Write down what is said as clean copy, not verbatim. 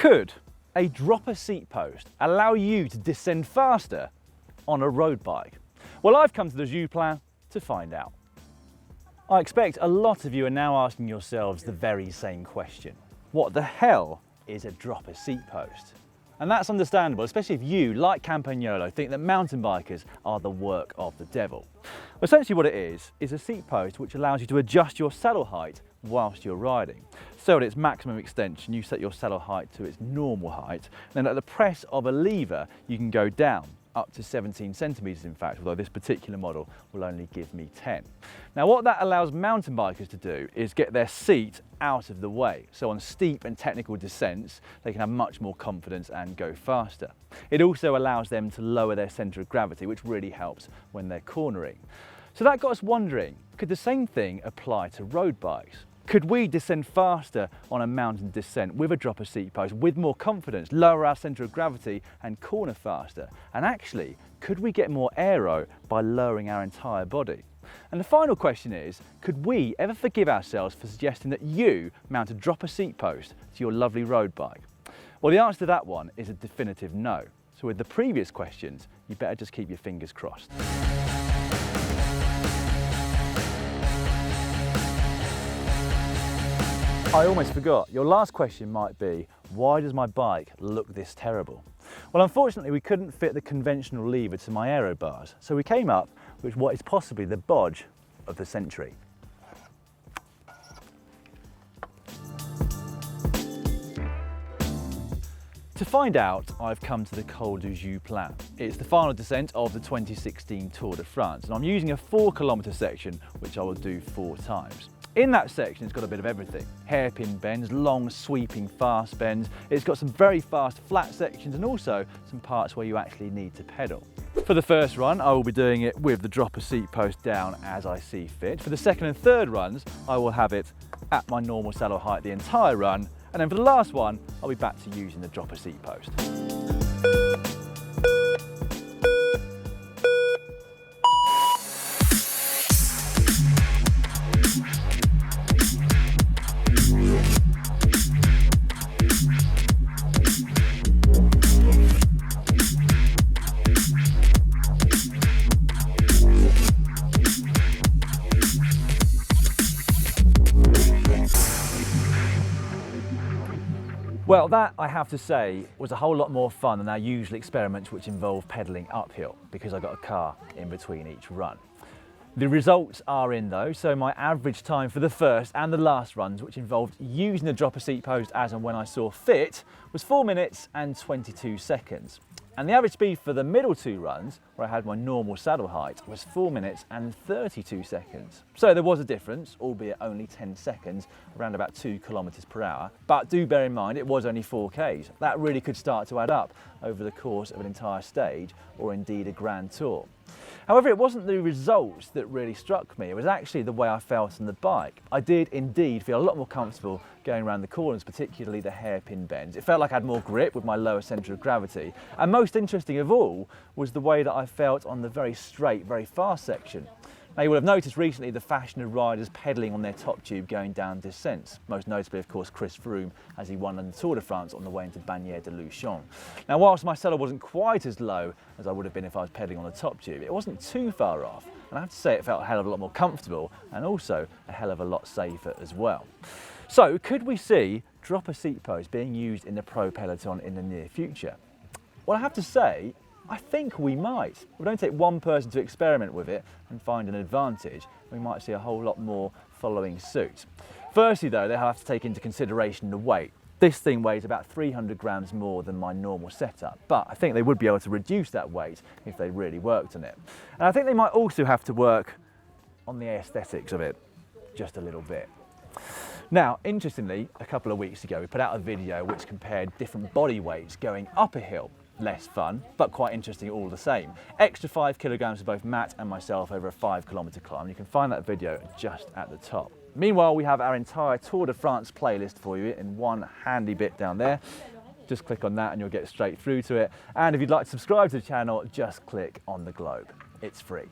Could a dropper seat post allow you to descend faster on a road bike? Well, I've come to the Jouplan to find out. I expect a lot of you are now asking yourselves the very same question. What the hell is a dropper seat post? And that's understandable, especially if you, like Campagnolo, think that mountain bikers are the work of the devil. Essentially what it is a seat post which allows you to adjust your saddle height whilst you're riding. So at its maximum extension, you set your saddle height to its normal height, then at the press of a lever, you can go down up to 17 centimetres in fact, although this particular model will only give me 10. Now what that allows mountain bikers to do is get their seat out of the way. So on steep and technical descents, they can have much more confidence and go faster. It also allows them to lower their centre of gravity, which really helps when they're cornering. So that got us wondering, could the same thing apply to road bikes? Could we descend faster on a mountain descent with a dropper seat post with more confidence, lower our centre of gravity and corner faster? And actually, could we get more aero by lowering our entire body? And the final question is, could we ever forgive ourselves for suggesting that you mount a dropper seat post to your lovely road bike? Well, the answer to that one is a definitive no. So with the previous questions, you better just keep your fingers crossed. I almost forgot, your last question might be, why does my bike look this terrible? Well, unfortunately we couldn't fit the conventional lever to my aero bars, so we came up with what is possibly the bodge of the century. To find out, I've come to the Col du Jouplan. It's the final descent of the 2016 Tour de France, and I'm using a 4-kilometre section, which I will do 4 times. In that section, it's got a bit of everything. Hairpin bends, long, sweeping, fast bends. It's got some very fast, flat sections and also some parts where you actually need to pedal. For the first run, I will be doing it with the dropper seat post down as I see fit. For the second and third runs, I will have it at my normal saddle height the entire run. And then for the last one, I'll be back to using the dropper seat post. Well, that, I have to say, was a whole lot more fun than our usual experiments which involve pedalling uphill, because I got a car in between each run. The results are in though, so my average time for the first and the last runs, which involved using the dropper seat post as and when I saw fit, was 4 minutes and 22 seconds. And the average speed for the middle 2 runs, where I had my normal saddle height, was 4 minutes and 32 seconds. So there was a difference, albeit only 10 seconds, around about 2 kilometers per hour. But do bear in mind, it was only 4Ks. That really could start to add up over the course of an entire stage, or indeed a grand tour. However, it wasn't the results that really struck me, it was actually the way I felt on the bike. I did indeed feel a lot more comfortable going around the corners, particularly the hairpin bends. It felt like I had more grip with my lower centre of gravity. And most interesting of all was the way that I felt on the very straight, very fast section. Now you will have noticed recently the fashion of riders pedalling on their top tube going down descents. Most notably, of course, Chris Froome as he won the Tour de France on the way into Bagnères de Luchon. Now whilst my saddle wasn't quite as low as I would have been if I was pedalling on the top tube, it wasn't too far off. And I have to say it felt a hell of a lot more comfortable and also a hell of a lot safer as well. So could we see dropper seat posts being used in the pro peloton in the near future? Well, I have to say, I think we might. If we don't take one person to experiment with it and find an advantage, we might see a whole lot more following suit. Firstly though, they have to take into consideration the weight. This thing weighs about 300 grams more than my normal setup, but I think they would be able to reduce that weight if they really worked on it. And I think they might also have to work on the aesthetics of it just a little bit. Now, interestingly, a couple of weeks ago, we put out a video which compared different body weights going up a hill. Less fun, but quite interesting all the same. Extra 5 kilograms for both Matt and myself over a 5-kilometre climb. You can find that video just at the top. Meanwhile, we have our entire Tour de France playlist for you in one handy bit down there. Just click on that and you'll get straight through to it. And if you'd like to subscribe to the channel, just click on the globe. It's free.